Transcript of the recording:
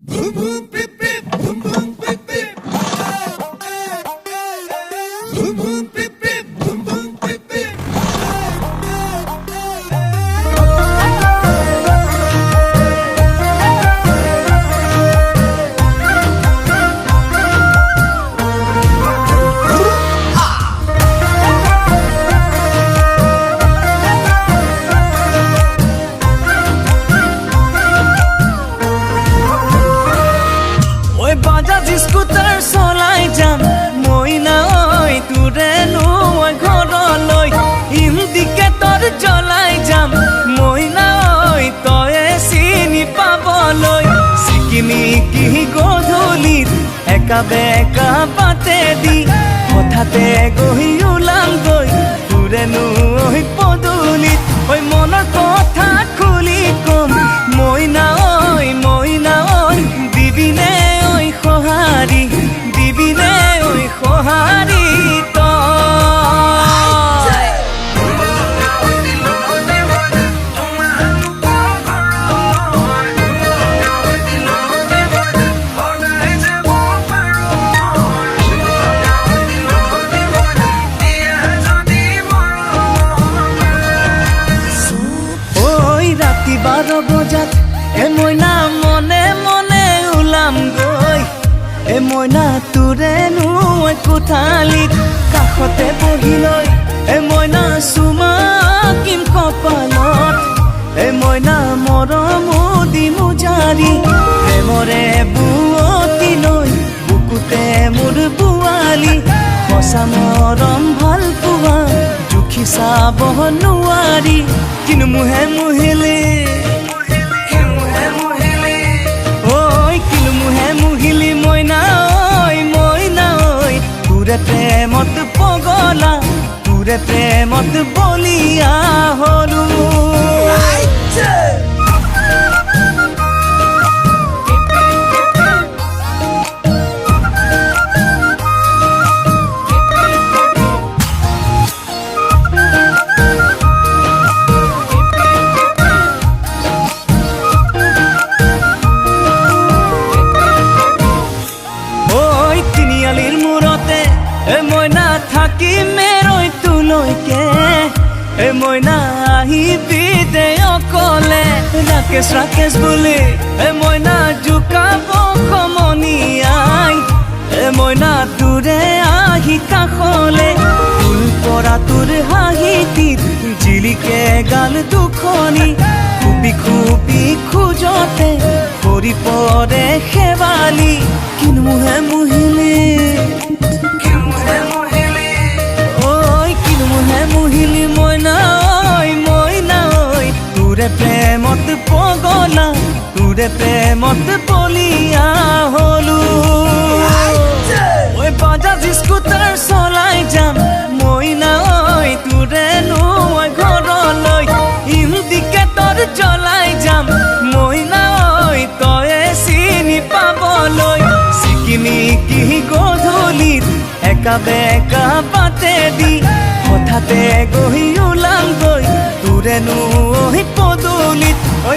Boom boom beep beep, boom boom beep beep. Boom boom beep beep, boom boom beep beep. Bajaj scooter চলাই যাম মই নাই তোৰে নোৱা ঘৰলৈ ইণ্ডিকেটৰ জ্বলাই যাম মই নাই তয়ে চিনি পাবলৈ চিকিমি কি গধূলিত একা বেকা বাটে দি হঠাতে গৈ ওলামগৈ তোৰে নৈ পদূলিত ঐ মনৰ কথা খুলি কম মই নাই দিবিনে সহাৰি দিবিনে ঐ সহাৰি ৰাতি 12 বজাত মইনা মনে মনে ওলাম গৈ মইনা তোৰে নৈ কোঠালিত কাষতে বহি লৈ মইনা চুমা কিম কপালত মইনা মৰম দিমু জাৰি প্ৰেমৰে বুৱতী লৈ বুকুতে মোৰ বোৱালি সঁচা মৰম ভাল পোৱা জুখি চাব নোৱাৰি কিন্তু মুহে মুহিলি মইনা ঐ তোৰে প্ৰেমত পগলা তোৰে প্ৰেমত বলিয়া হলো মইনা থাকিমে ৰৈ তোলৈকে মইনা আহিবি দে অকলে ৰাকেশ বুলি মইনা জোকাব সমনীয়াই মইনা তোৰে আহি কাষলে ফুল পৰা তোৰ হাঁহিটিত জিলিকে গাল দুখনি খুবি খুবি খোজতে ভৰি পৰে শেৱালি কিন্তু মুহে মুহিলি মইনা ঐ তোৰে প্ৰেমত পগলা তোৰে প্ৰেমত বলিয়া হলো ঐ বাজাজ স্কুটাৰ চলাই যাম মইনা ঐ তোৰে নৈ ঘৰলৈ ইণ্ডিকেটৰ জ্বলাই যাম মইনা ঐ তয়ে চিনি পাবলৈ চিকিমি কি গধূলিত একা বেকা বাটে দি হঠাতে গৈ ওলামগৈ তোৰে নৈ পদূলিত ঐ